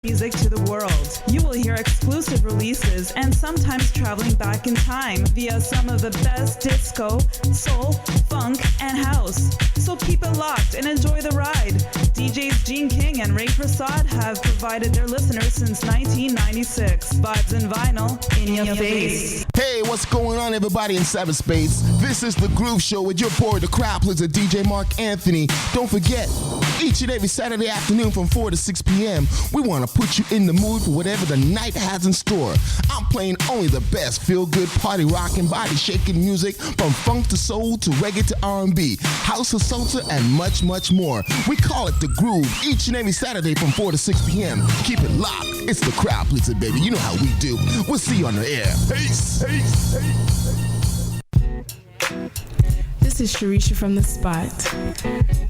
music to the world. You will hear exclusive releases and sometimes traveling back in time via some of the best disco, soul, funk, and house. So keep it locked and enjoy the ride. DJs Gene King and Ray Prasad have provided their listeners since 1996. Vibes and vinyl in your face. Hey, what's going on, everybody in cyberspace? This is The Groove Show with your boy, the crowd pleaser, DJ Mark Anthony. Don't forget, each and every Saturday afternoon from 4 to 6 p.m., we want to put you in the mood for whatever the night has in store. I'm playing only the best feel-good party rocking, body-shaking music from funk to soul to reggae to R&B, house to salsa, and much, much more. We call it The Groove each and every Saturday from 4 to 6 p.m. Keep it locked. It's the crowd pleaser, baby. You know how we do. We'll see you on the air. Peace. This is Sharisha from The Spot.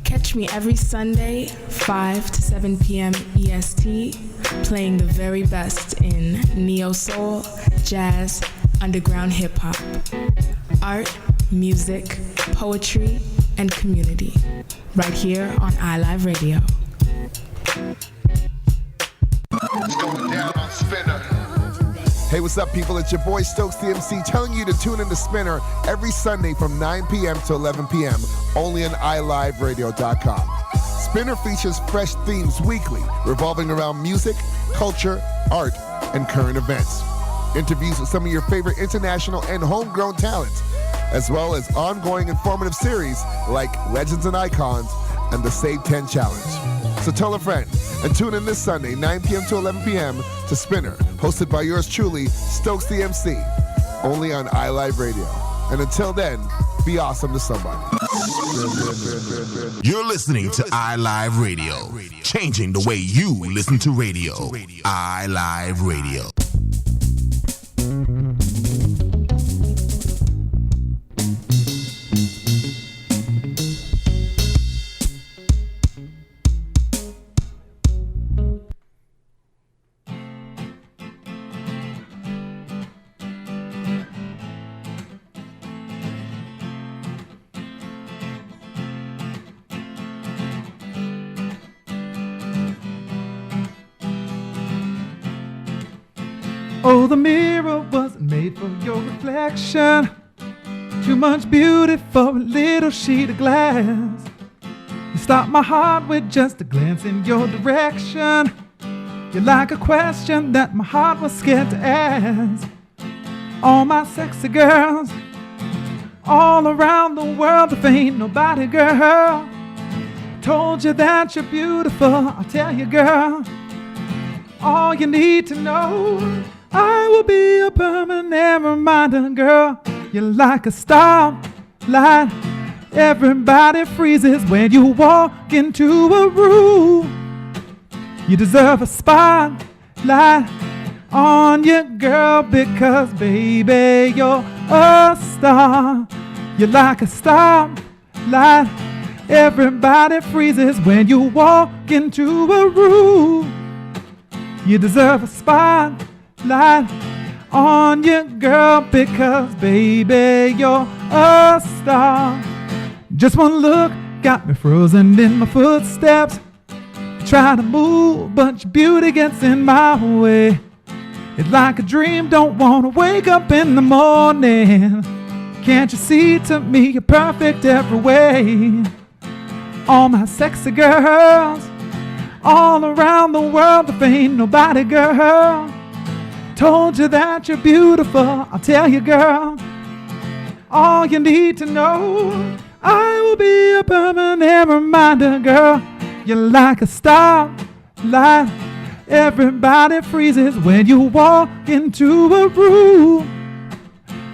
Catch me every Sunday, 5 to 7 p.m. EST, playing the very best in neo-soul, jazz, underground hip-hop, art, music, poetry, and community, right here on iLive Radio. It's going down on Spinner. Hey, what's up, people? It's your boy Stokes the MC telling you to tune in to Spinner every Sunday from 9 p.m. to 11 p.m. only on iLiveRadio.com. Spinner features fresh themes weekly revolving around music, culture, art, and current events. Interviews with some of your favorite international and homegrown talents, as well as ongoing informative series like Legends and Icons and the Save 10 Challenge. So tell a friend and tune in this Sunday, 9 p.m. to 11 p.m. to Spinner, hosted by yours truly, Stokes the MC, only on iLive Radio. And until then, be awesome to somebody. You're listening to iLive Radio, changing the way you listen to radio. iLive Radio. Oh, the mirror wasn't made for your reflection. Too much beauty for a little sheet of glass. You stopped my heart with just a glance in your direction. You're like a question that my heart was scared to ask. All my sexy girls, all around the world, if ain't nobody, girl, told you that you're beautiful. I'll tell you, girl, all you need to know, I will be a permanent reminder, girl. You're like a starlight. Everybody freezes when you walk into a room. You deserve a spotlight on you, girl, because, baby, you're a star. You're like a starlight. Everybody freezes when you walk into a room. You deserve a spotlight on you, girl, because, baby, you're a star. Just one look got me frozen in my footsteps. Try to move, but your beauty gets in my way. It's like a dream, don't want to wake up in the morning. Can't you see, to me you're perfect every way. All my sexy girls, all around the world, if ain't nobody, girl, told you that you're beautiful. I'll tell you, girl, all you need to know, I will be a permanent reminder, girl. You're like a starlight. Everybody freezes when you walk into a room.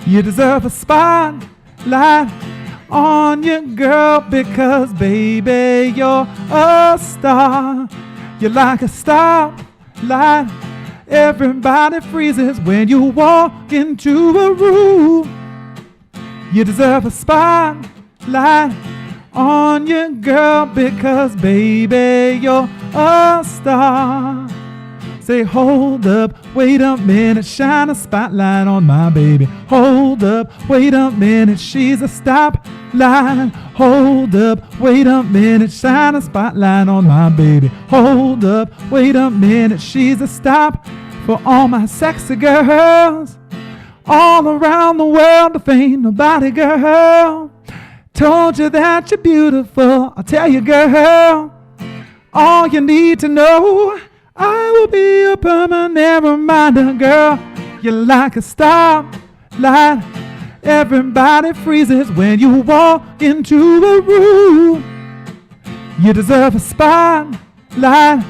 You deserve a spotlight on you, girl, because, baby, you're a star. You're like a starlight. Everybody freezes when you walk into a room. You deserve a spotlight on you, girl, because, baby, you're a star. Say, hold up, wait a minute, shine a spotlight on my baby. Hold up, wait a minute, she's a stoplight. Hold up, wait a minute, shine a spotlight on my baby. Hold up, wait a minute, she's a stop for all my sexy girls. All around the world, there ain't nobody, girl. Told you that you're beautiful, I'll tell you, girl. All you need to know, I will be a permanent reminder, girl. You're like a starlight. Everybody freezes when you walk into a room. You deserve a spotlight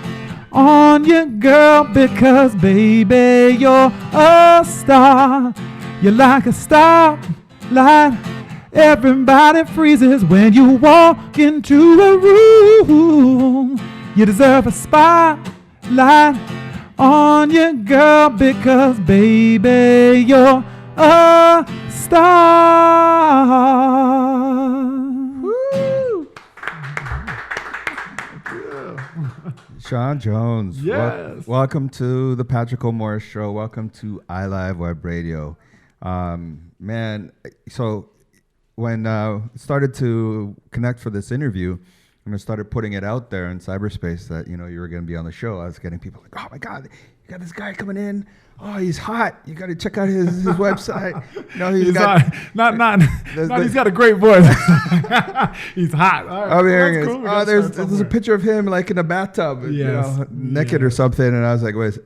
on you, girl, because, baby, you're a star. You're like a starlight. Everybody freezes when you walk into a room. You deserve a spotlight on you, girl, because, baby, you're a star. Woo. Sean Jones, Yes. welcome to the Patrick O'Morris Show. Welcome to iLive Web Radio. Man, so when started to connect for this interview, and I started putting it out there in cyberspace that, you know, you were going to be on the show, I was getting people like, oh my God, you got this guy coming in. Oh, he's hot. You got to check out his website. No, he's got he's got a great voice. He's hot. Right. Oh, there's a picture of him like in a bathtub, naked or something. And I was like, wait,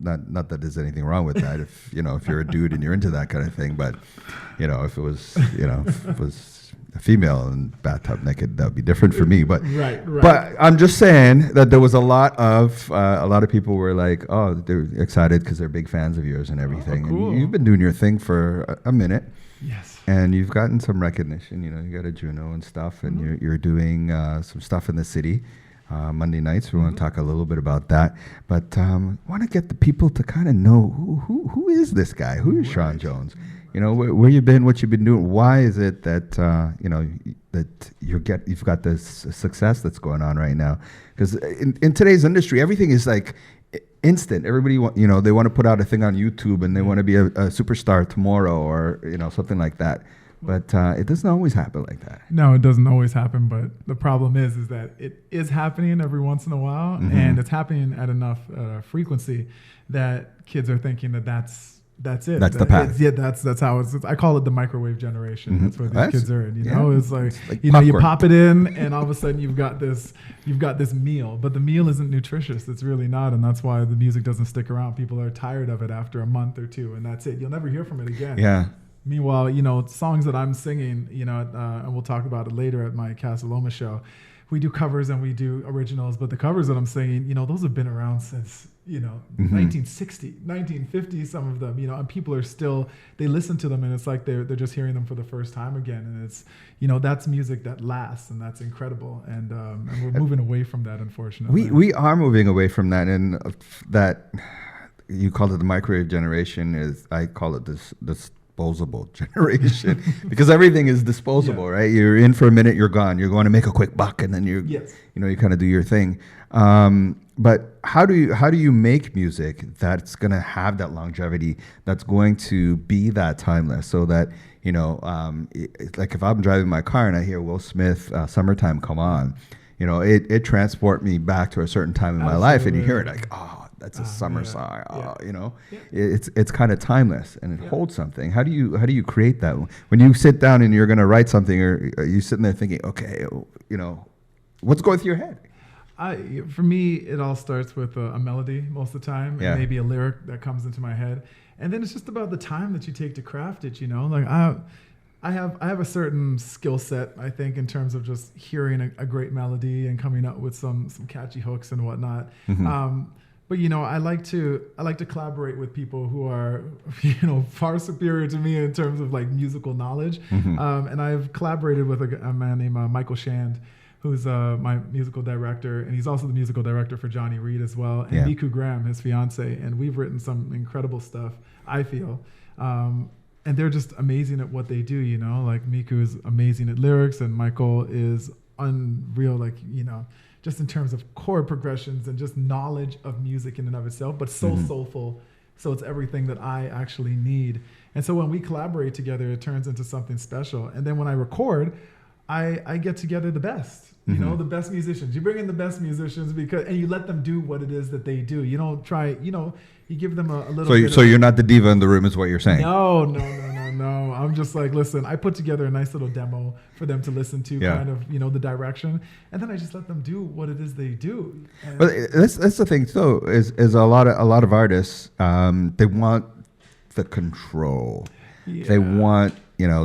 not that there's anything wrong with that. If you're a dude and you're into that kind of thing, but if it was, if it was a female in bathtub naked, that would be different for me. But right. But I'm just saying that there was a lot of people were like, oh, they're excited because they're big fans of yours and everything. Oh, cool. And you've been doing your thing for a minute. Yes. And you've gotten some recognition. You got a Juno and stuff, and you're doing some stuff in the city. Monday nights. We want to talk a little bit about that, but want to get the people to kind of know who is this guy? Who is Sean Jones? Where you've been, what you've been doing. Why is it that that you've got this success that's going on right now? Because in today's industry, everything is like instant. Everybody they want to put out a thing on YouTube and they want to be a superstar tomorrow or something like that. But it doesn't always happen like that. No, it doesn't always happen. But the problem is that it is happening every once in a while, and it's happening at enough frequency that kids are thinking that's it. That's the path. That's how it's. I call it the microwave generation. That's what these kids are in. It's like popcorn. You pop it in, and all of a sudden you've got this meal. But the meal isn't nutritious. It's really not, and that's why the music doesn't stick around. People are tired of it after a month or two, and that's it. You'll never hear from it again. Yeah. Meanwhile, songs that I'm singing, and we'll talk about it later at my Casa Loma show. We do covers and we do originals, but the covers that I'm singing, those have been around since, 1960, 1950, some of them, and people are still, they listen to them and it's like they're just hearing them for the first time again. And it's, that's music that lasts and that's incredible. And we're moving away from that, unfortunately. We are moving away from that, and that you called it the microwave generation. I call it this disposable generation because everything is disposable, right? You're in for a minute, you're gone. You're going to make a quick buck, and then you kind of do your thing. But how do you make music that's going to have that longevity, that's going to be that timeless, so that like if I'm driving my car and I hear Will Smith, "Summertime, Come On," it transport me back to a certain time in my life, and you hear it like, oh. That's a summer song. It's kind of timeless and it holds something. How do you create that? When you sit down and you're going to write something, or are you sitting there thinking, okay, what's going through your head? For me, it all starts with a melody most of the time, and maybe a lyric that comes into my head, and then it's just about the time that you take to craft it. Like I have a certain skill set, I think, in terms of just hearing a great melody and coming up with some catchy hooks and whatnot. But I like to collaborate with people who are far superior to me in terms of like musical knowledge. And I've collaborated with a man named Michael Shand, who's my musical director, and he's also the musical director for Johnny Reed as well, and Miku Graham, his fiance, and we've written some incredible stuff, I feel. And they're just amazing at what they do. Like Miku is amazing at lyrics, and Michael is unreal, just in terms of chord progressions and just knowledge of music in and of itself, but so soulful. So it's everything that I actually need. And so when we collaborate together, it turns into something special. And then when I record, I get together the best. You know, the best musicians. You bring in the best musicians and you let them do what it is that they do. You don't try, you give them a little bit. So you're not the diva in the room is what you're saying. No. I'm just like, listen, I put together a nice little demo for them to listen to, kind of, the direction. And then I just let them do what it is they do. And but that's the thing too, is a lot of artists, they want the control. Yeah. They want,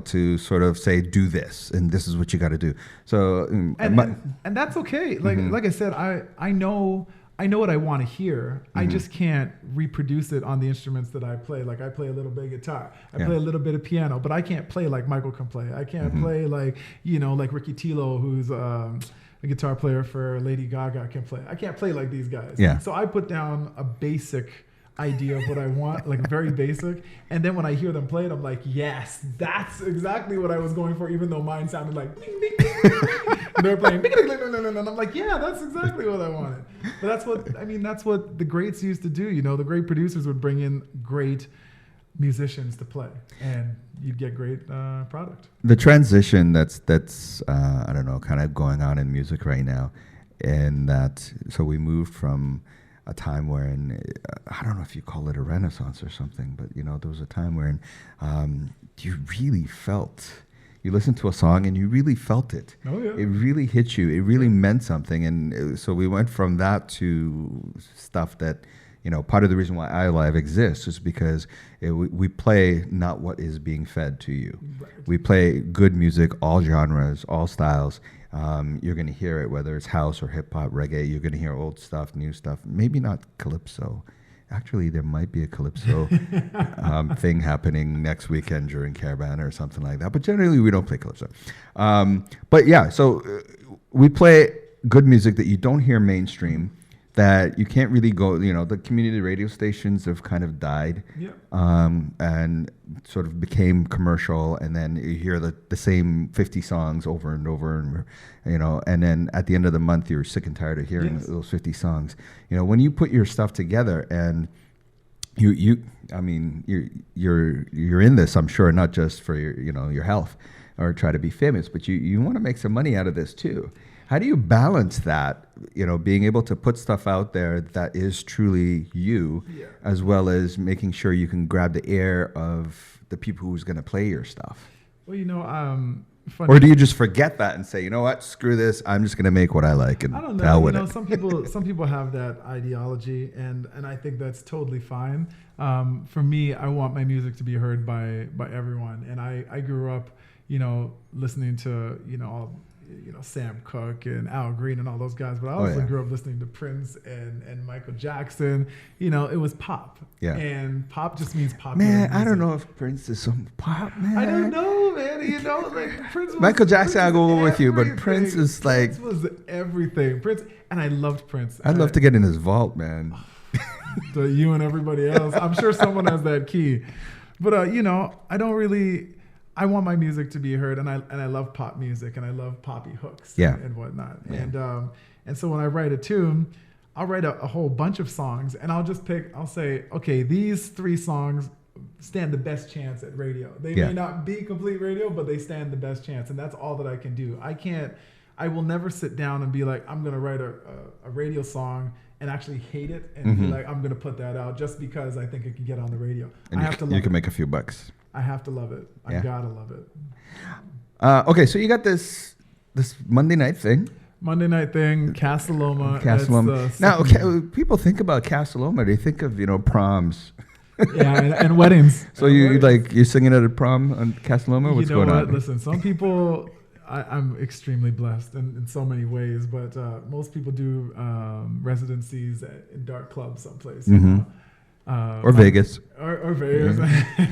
to sort of say, do this, and this is what you got to do. So, and that's okay. Like I said, I know what I want to hear. I just can't reproduce it on the instruments that I play. Like I play a little bit of guitar, I play a little bit of piano, but I can't play like Michael can play. I can't play like Ricky Tilo, who's a guitar player for Lady Gaga, can play. I can't play like these guys. Yeah. So I put down a basic idea of what I want, like very basic, and then when I hear them play it, I'm like, yes, that's exactly what I was going for, even though mine sounded like ding, ding, ding. And they're playing and I'm like, yeah, that's exactly what I wanted. But that's what the greats used to do. The great producers would bring in great musicians to play, and you'd get great product. The transition that's I don't know, kind of going on in music right now, and so we moved from a time wherein, I don't know if you call it a renaissance or something, but there was a time wherein you really felt, you listened to a song and you really felt it. Oh yeah. It really hit you. It really meant something. And so we went from that to stuff that, part of the reason why iLive exists is because we play not what is being fed to you. Right. We play good music, all genres, all styles. You're going to hear it, whether it's house or hip hop, reggae. You're going to hear old stuff, new stuff. Maybe not calypso. Actually, there might be a calypso thing happening next weekend during Caravana or something like that. But generally, we don't play calypso. But yeah, so we play good music that you don't hear mainstream, that you can't really go, the community radio stations have kind of died, and sort of became commercial, and then you hear the same 50 songs over and over, and then at the end of the month, you're sick and tired of hearing those 50 songs. When you put your stuff together and you're in this, I'm sure, not just for your health or try to be famous, but you want to make some money out of this too. How do you balance that, being able to put stuff out there that is truly you, as well as making sure you can grab the ear of the people who's going to play your stuff? Well, funny. Or do you just forget that and say, you know what, screw this, I'm just going to make what I like and I don't know. hell with it. Some people have that ideology, and I think that's totally fine. For me, I want my music to be heard by everyone, and I grew up, listening to all. Sam Cooke and Al Green and all those guys, but I also grew up listening to Prince and Michael Jackson. It was pop. Yeah. And pop just means pop. Man, I don't know if Prince is some pop, man. I don't know, man. Prince was, Michael Jackson, I'll go with you, but Prince is like... Prince was everything. And I loved Prince. I'd love to get in his vault, man. You and everybody else. I'm sure someone has that key. But, I don't really... I want my music to be heard, and I love pop music, and I love poppy hooks and whatnot. Yeah. And so when I write a tune, I'll write a whole bunch of songs, and I'll say, okay, these 3 songs stand the best chance at radio. They may not be complete radio, but they stand the best chance, and that's all that I can do. I will never sit down and be like, I'm going to write a radio song and actually hate it and be like, I'm going to put that out just because I think it can get on the radio. And you can make a few bucks. I have to love it. I gotta love it. Okay, so you got this Monday night thing. Casa Loma. Now, people think about Casa Loma. They think of proms. And weddings. So you're singing at a prom on Casa Loma? What's going on? Listen, some people. I'm extremely blessed in so many ways, but most people do residencies in dark clubs someplace. Or Vegas. Or Vegas.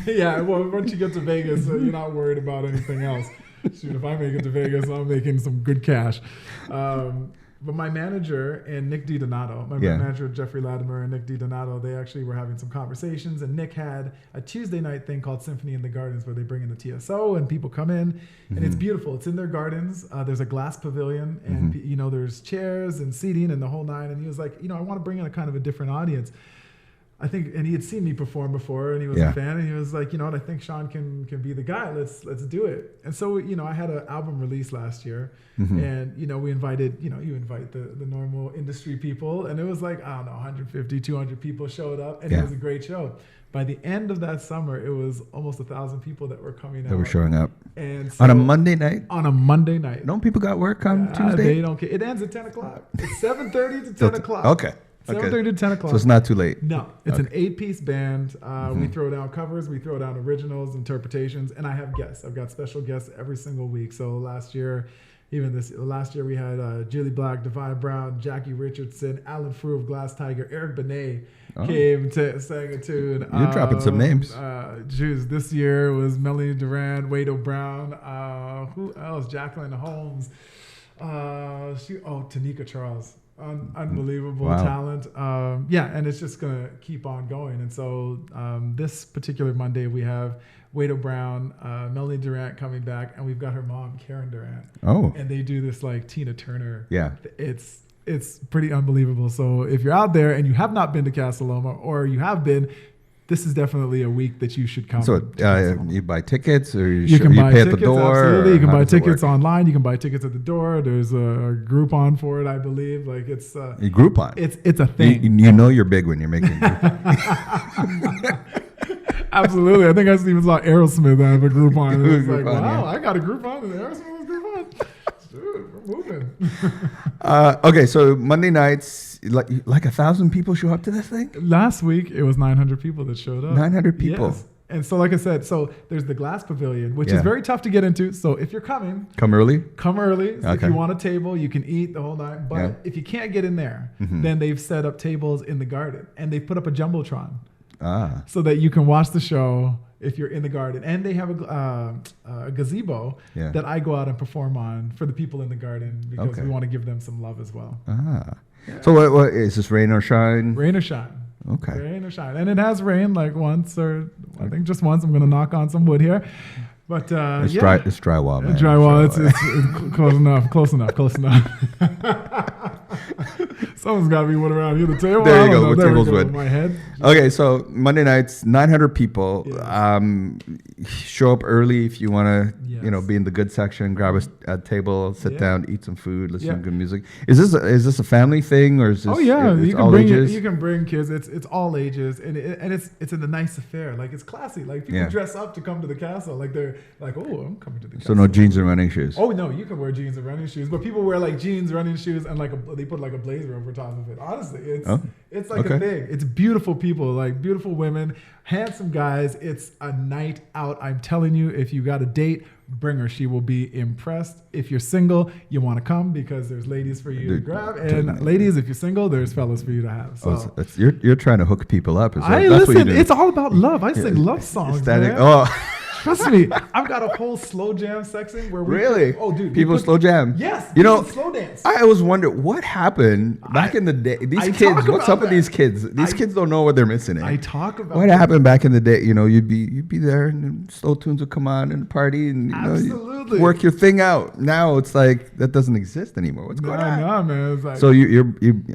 Yeah, well, once you get to Vegas, you're not worried about anything else. Shoot, if I make it to Vegas, I'm making some good cash. But my manager and Nick DiDonato, manager Jeffrey Latimer and Nick DiDonato, they actually were having some conversations, and Nick had a Tuesday night thing called Symphony in the Gardens where they bring in the TSO and people come in, and it's beautiful. It's in their gardens. There's a glass pavilion, and there's chairs and seating and the whole nine. And he was like, I want to bring in a kind of a different audience. I think, and he had seen me perform before, and he was a fan, and he was like, you know what, I think Sean can be the guy. Let's do it. And so, you know, I had an album release last year, and you know, we invited, you know, you invite the normal industry people, and it was like, I don't know, 150, 200 people showed up, and it was a great show. By the end of that summer, it was almost 1,000 people that were coming out. That were showing up. And so, on a Monday night? On a Monday night. Don't people got work on Tuesday? They don't care. It ends at 10 o'clock. It's 7:30 to 10 o'clock. Okay. 7:30 to 10 o'clock. So it's not too late. No, it's an 8-piece band. We throw down covers, we throw down originals, interpretations, and I have guests. I've got special guests every single week. So last year we had Julie Black, Divine Brown, Jackie Richardson, Alan Frew of Glass Tiger, Eric Benet came to sang a tune. You're dropping some names. This year was Melanie Durant, Wade O'Brown. Who else? Jacqueline Holmes. Tanika Charles. Unbelievable talent. And it's just gonna keep on going. And so this particular Monday we have Wade O'Brown, Melanie Durant coming back, and we've got her mom, Karen Durant. Oh. And they do this like Tina Turner. Yeah. It's pretty unbelievable. So if you're out there and you have not been to Casa Loma, or you have been, this is definitely a week that you should come. So you buy tickets, or you pay at the door? Absolutely. You can buy tickets online. You can buy tickets at the door. There's a Groupon for it, I believe. Like it's Groupon. It's a thing. You know you're big when you're making Groupon. Absolutely. I think I even saw Aerosmith have a Groupon. And it's like, wow, I got a Groupon, and Aerosmith has Groupon. Dude, we're moving. Okay, so Monday nights, like 1,000 people show up to this thing? Last week, it was 900 people that showed up. 900 people. Yes. And so, like I said, there's the Glass Pavilion, which is very tough to get into. So if you're coming, come early. So if you want a table, you can eat the whole night. But if you can't get in there, then they've set up tables in the garden, and they put up a Jumbotron. So that you can watch the show if you're in the garden. And they have a gazebo that I go out and perform on for the people in the garden, because we want to give them some love as well. So what is this, rain or shine? Rain or shine. Okay. Rain or shine. And it has rained like once, or I think just once. I'm going to knock on some wood here. But it's drywall, man. Drywall. It's close enough. Someone's got to be one around here. The table. There you go. The table's wood. My head. Okay, so Monday nights, 900 people. Show up early if you want to, be in the good section. Grab a table, sit down, eat some food, listen to good music. Is this a family thing, or is this? You can bring ages? You can bring kids. It's all ages, and it's a nice affair. Like, it's classy. Like, people dress up to come to the castle. Like, they're like, oh, I'm coming to the castle. So no jeans and running shoes. Oh no, you can wear jeans and running shoes, but people wear like jeans, running shoes, and they put like a blazer over top of it. Honestly, it's like a thing. It's beautiful people, like beautiful women, handsome guys. It's a night out. I'm telling you, if you got a date, bring her. She will be impressed. If you're single, you want to come, because there's ladies for you to grab, and ladies, if you're single, there's fellas for you to have. So you're trying to hook people up. Listen, it's all about love. I sing love songs. Man. Trust me, I've got a whole slow jam section where we people slow jam. Yes, slow dance. I always wonder what happened back in the day. These kids, what's up with these kids? These kids don't know what they're missing. I talk about what happened back in the day. You'd be there, and slow tunes would come on and party, and you work your thing out. Now it's like that doesn't exist anymore. What's going on? No, man. It's like, so you're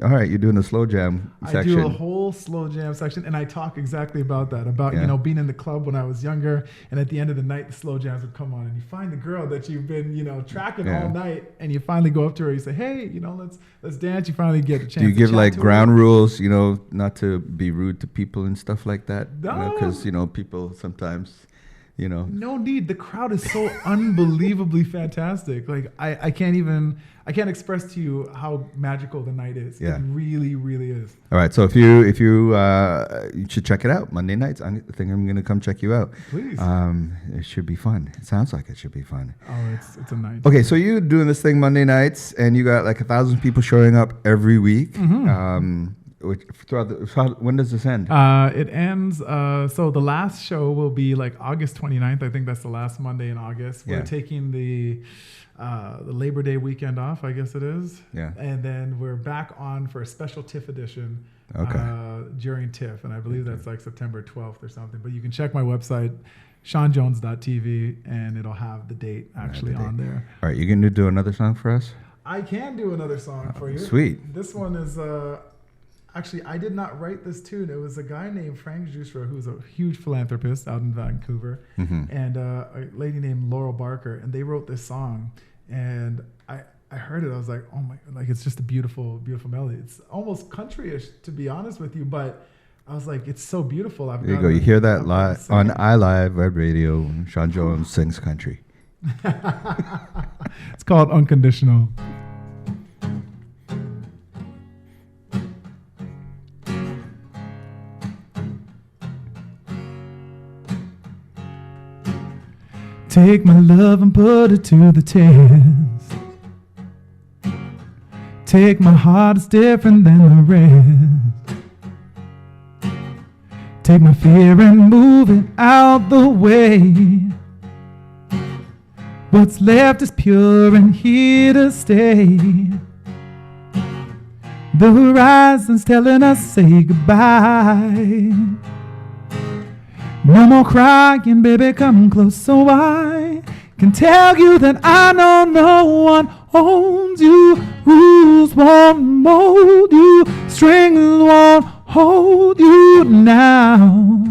all right. You're doing the slow jam section. I do a whole slow jam section, and I talk exactly about that. About being in the club when I was younger, and at the end of the night, the slow jams would come on, and you find the girl that you've been, tracking all night, and you finally go up to her. You say, "Hey, let's dance." You finally get a chance. Do you give like ground rules, not to be rude to people and stuff like that? No, because people sometimes. No need. The crowd is so unbelievably fantastic. Like I can't express to you how magical the night is. Yeah. It really, really is. All right. So if you should check it out Monday nights. I think I'm going to come check you out. Please. It should be fun. It sounds like it should be fun. Oh, it's a night. Okay. So you're doing this thing Monday nights, and you got like 1,000 people showing up every week. Mm-hmm. When does this end? It ends. So the last show will be like August 29th. I think that's the last Monday in August. We're taking the Labor Day weekend off, I guess it is. Yeah. And then we're back on for a special TIFF edition during TIFF. And I believe that's like September 12th or something. But you can check my website, SeanJones.tv, and it'll have the date actually on there. All right. You going to do another song for us? I can do another song for you. Sweet. This one is... Actually, I did not write this tune. It was a guy named Frank Jusra, who's a huge philanthropist out in Vancouver, and a lady named Laurel Barker, and they wrote this song. And I heard it. I was like, oh my, like it's just a beautiful, beautiful melody. It's almost country-ish, to be honest with you, but I was like, it's so beautiful. There you go. You hear that live on iLive Web Radio. Sean Jones sings country. It's called Unconditional. Take my love and put it to the test. Take my heart, it's different than the rest. Take my fear and move it out the way. What's left is pure and here to stay. The horizon's telling us say goodbye. No more crying, baby, come close so I can tell you that I know no one owns you. Rules won't mold you, strings won't hold you now.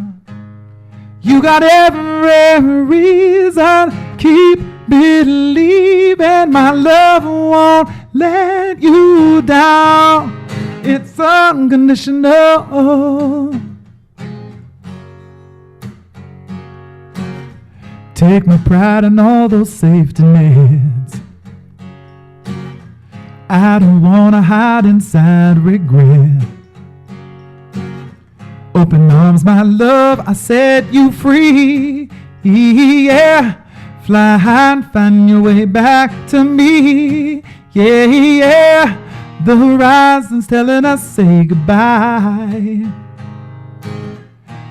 You got every reason, keep believing my love won't let you down. It's unconditional. Take my pride and all those safety nets. I don't wanna hide inside regret. Open arms, my love, I set you free. Yeah, fly high and find your way back to me. Yeah, yeah, the horizon's telling us say goodbye.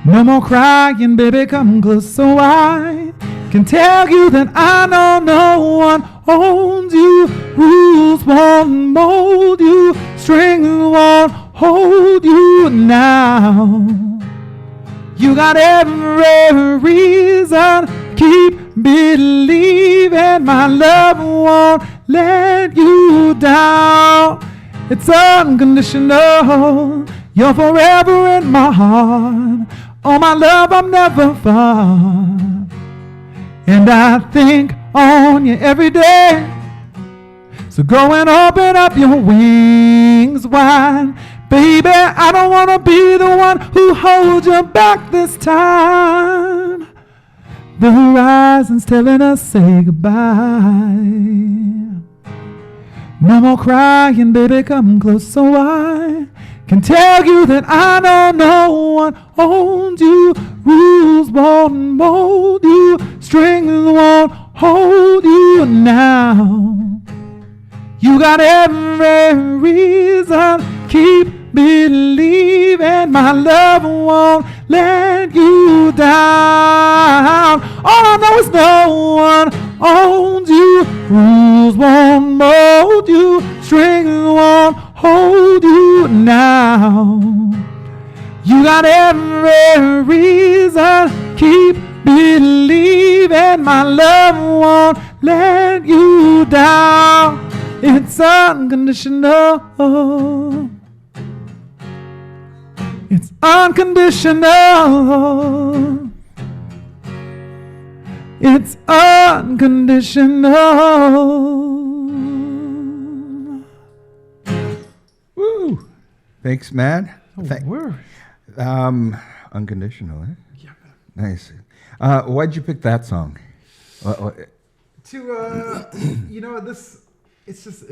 No more crying, baby, come close so I can tell you that I know no one owns you. Rules won't mold you, strings won't hold you now. You got every reason, keep believing my love won't let you down. It's unconditional, you're forever in my heart. Oh my love, I'm never far. And I think on you every day. So go and open up your wings wide. Baby, I don't want to be the one who holds you back this time. The horizon's telling us say goodbye. No more crying, baby, come close so I can tell you that I know no one owns you. Rules won't mold you, strings won't hold you now. You got every reason, keep believing my love won't let you down. All I know is no one owns you. Rules won't mold you, strings won't hold you now. You got every reason, keep believing my love won't let you down. It's unconditional. It's unconditional. It's unconditional. Woo! Thanks, man. Word. Unconditional, eh? Yeah. Nice. Why'd you pick that song? This. It's just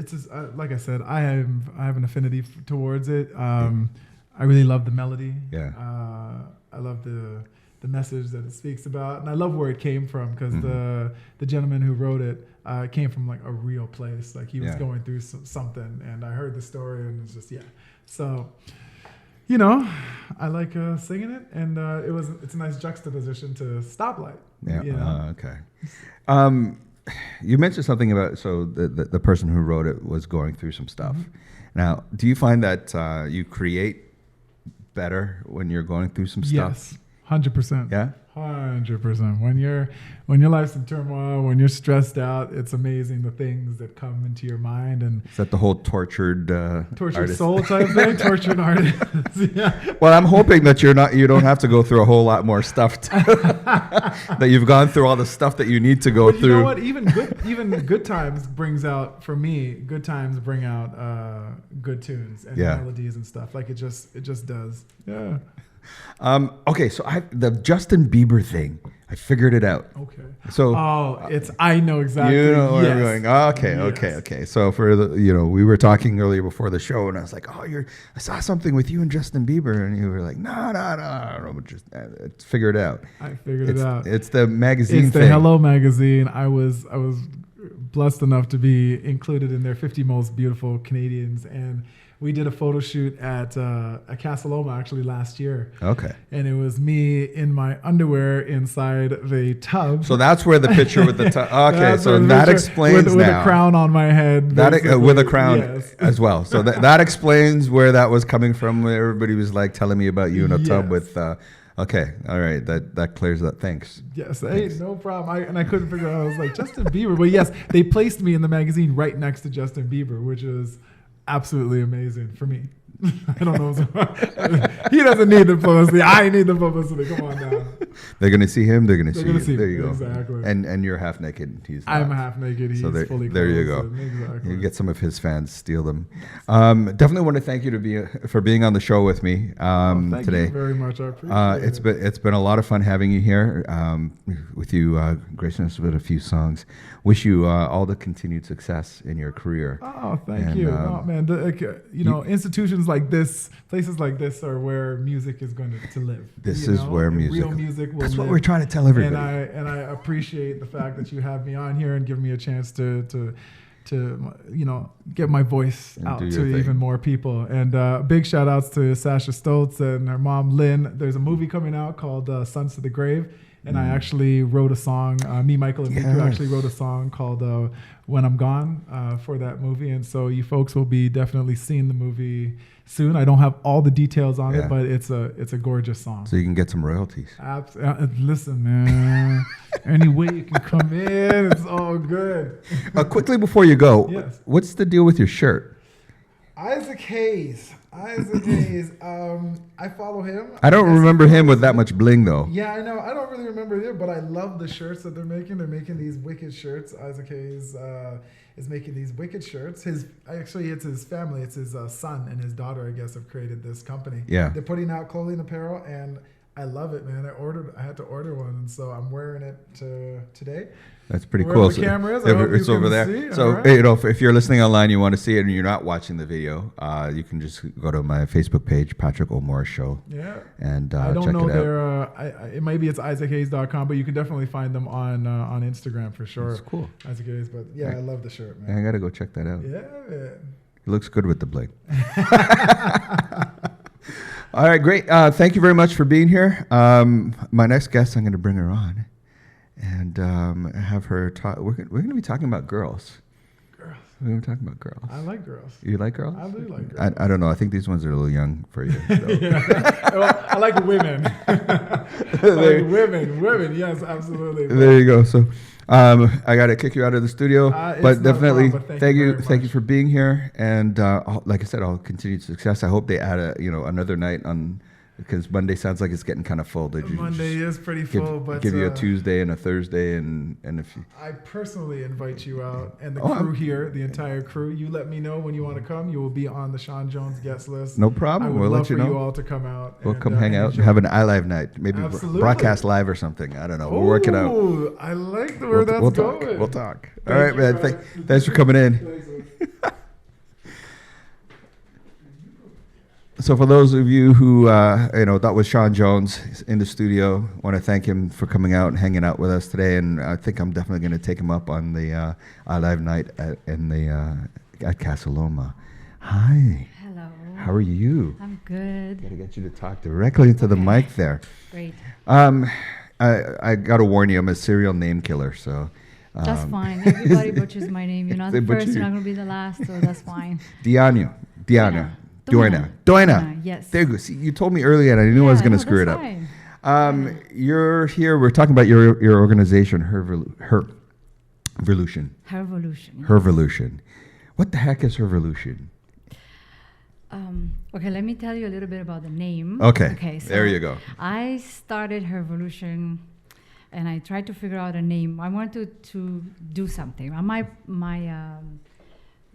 like I said, I have an affinity towards it. I really love the melody. Yeah. I love the message that it speaks about, and I love where it came from because the gentleman who wrote it came from like a real place. Like he was going through something, and I heard the story, and it's just So, I like singing it, and it's a nice juxtaposition to Stoplight. Yeah. Okay. You mentioned something about the person who wrote it was going through some stuff. Now, do you find that you create better when you're going through some stuff? Yes, 100%. Yeah? 100%. When your life's in turmoil, when you're stressed out, it's amazing the things that come into your mind. And Is that the whole tortured artist? soul type thing? Tortured artist. Yeah. Well, I'm hoping that you don't have to go through a whole lot more stuff. That you've gone through all the stuff that you need to go But through. you know what? Even good times brings out, for me, good times bring out good tunes and Yeah. melodies and stuff. Like it just does. Yeah. Okay, so the Justin Bieber thing, I figured it out. Okay. So I know exactly. you know where Yes. I'm going. Okay, Yes. okay. So for we were talking earlier before the show, and I was like, I saw something with you and Justin Bieber, and you were like, no, I don't know, just figure it out. I figured it out. It's the magazine It's thing. the Hello magazine. I was blessed enough to be included in their 50 most beautiful Canadians, and we did a photo shoot at Casa Loma actually last year. Okay. And it was me in my underwear inside the tub. So that's where the picture with the okay. That's So where the that picture explains with now. a crown on my head. That with a basically. crown Yes. as well. So that explains where that was coming from. Where everybody was like telling me about you in a tub Yes. with. Okay, all right, that clears that. Thanks. Yes, hey, no problem. I couldn't figure out. I was like, Justin Bieber. But yes, they placed me in the magazine right next to Justin Bieber, which is absolutely amazing for me. I don't know. He doesn't need the publicity. I need the publicity. Come on now. They're gonna see him. They're gonna see gonna you. see There him. you go. Exactly. And you're half naked. He's not. I'm half naked. He's So there, fully there you clothed. go. Exactly. You get some of his fans, steal them. Definitely want to thank you for being on the show with me Thank today. you very much. I appreciate it. It's been a lot of fun having you here with you, gracing us with a few songs. Wish you all the continued success in your career. Oh, thank And, you. Oh, man, institutions like this, places like this are where music is going to live. This you is know? where music. Real music will That's what live. we're trying to tell everybody. And I appreciate the fact that you have me on here and give me a chance to get my voice And out do your to thing. even more people. And big shout outs to Sasha Stoltz and her mom Lynn. There's a movie coming out called Sons to the Grave. And I actually wrote a song, me, Michael, and Miku actually wrote a song called When I'm Gone for that movie. And so you folks will be definitely seeing the movie soon. I don't have all the details on it, but it's a gorgeous song. So you can get some royalties. Listen, man, any way you can come in, it's all good. Quickly before you go, Yes. what's the deal with your shirt? Isaac Hayes. I follow him. I don't remember him with that much bling, though. Yeah, I know. I don't really remember either, but I love the shirts that they're making. They're making these wicked shirts. Isaac Hayes is making these wicked shirts. It's his family. It's his son and his daughter, I guess, have created this company. Yeah. They're putting out clothing apparel, and I love it, man. I had to order one, and so I'm wearing it today. That's pretty Where cool. the camera is, I hope It's you over can there. see. So All right. if you're listening online, you want to see it, and you're not watching the video, you can just go to my Facebook page, Patrick O'More Show. Yeah. And I don't check know it out. maybe it's IsaacHayes.com, but you can definitely find them on Instagram for sure. That's cool. Isaac Hayes, but yeah, I love the shirt, man. I gotta go check that out. Yeah. It looks good with the bling. All right, great. Thank you very much for being here. My next guest, I'm going to bring her on and have her talk. We're going to be talking about girls. We're going to be talking about girls. I like girls. You like girls? I do like girls. I don't know. I think these ones are a little young for you. So. Well, I like women. Women. Yes, absolutely. There you go. So I got to kick you out of the studio, It's but not a definitely problem, but thank you very for much. being here. And like I said, I'll continue success. I hope they add another night on, because Monday sounds like it's getting kind of full. Did you Monday is pretty full, but give you a Tuesday and a Thursday, and if you, I personally invite you out and the Oh, crew I'm- here, the entire crew. You let me know when you want to come. You will be on the Sean Jones guest list. no problem, I would we'll love let you for know. you all to come out. We'll and, come hang out and enjoy. have an iLive night, maybe Absolutely. broadcast live or something. I don't know. We'll work it out. Ooh, I like where that's we'll going. talk. We'll talk. All Thank right, you, man. brother. Thanks for coming in. So for those of you who that was Sean Jones in the studio, want to thank him for coming out and hanging out with us today. And I think I'm definitely going to take him up on the iLive night at Casa Loma. Hi. Hello. How are you? I'm good. Got to get you to talk directly into the mic there. Great. I got to warn you, I'm a serial name killer, so. That's fine. Everybody butchers my name. You're not They the butcher first, you're you. not going to be the last, so that's fine. Diana. Doina. Doina, yes. There you go. See, you told me earlier and I knew I was Yeah, going to no, screw it that's up. fine. You're here. We're talking about your organization, Hervolution. Hervolution. Hervolution. What the heck is Hervolution? Okay, let me tell you a little bit about the name. Okay, so there you go. I started Hervolution, and I tried to figure out a name. I wanted to do something.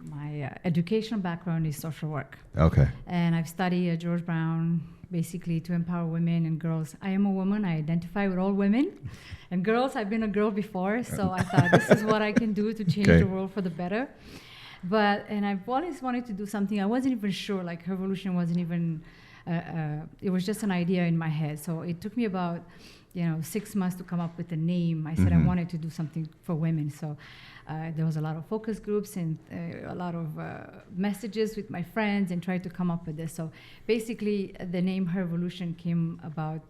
My educational background is social work. Okay. And I've studied at George Brown, basically to empower women and girls. I am a woman. I identify with all women and girls. I've been a girl before, so I thought this is what I can do to change the world for the better. And I've always wanted to do something. I wasn't even sure, like Hervolution wasn't even, it was just an idea in my head. So it took me about 6 months to come up with a name. I said I wanted to do something for women. So there was a lot of focus groups and a lot of messages with my friends and tried to come up with this. So basically the name Hervolution came about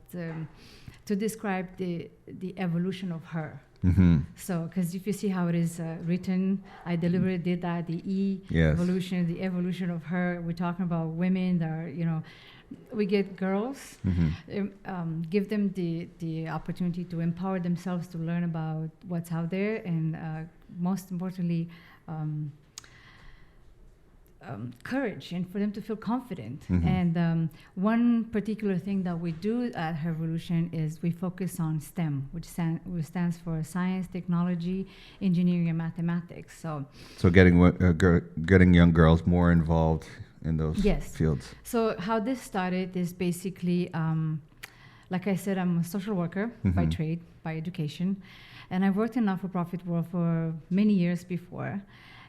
to describe the evolution of her. Mm-hmm. So, because if you see how it is written, I deliberately did that, the evolution, the evolution of her. We're talking about women that are, we get girls, give them the opportunity to empower themselves to learn about what's out there, and most importantly, courage, and for them to feel confident. And one particular thing that we do at Hervolution is we focus on STEM, which stands for science, technology, engineering, and mathematics. So getting young girls more involved in those fields. So how this started is basically, like I said, I'm a social worker by trade, by education, and I've worked in not-for-profit world for many years before.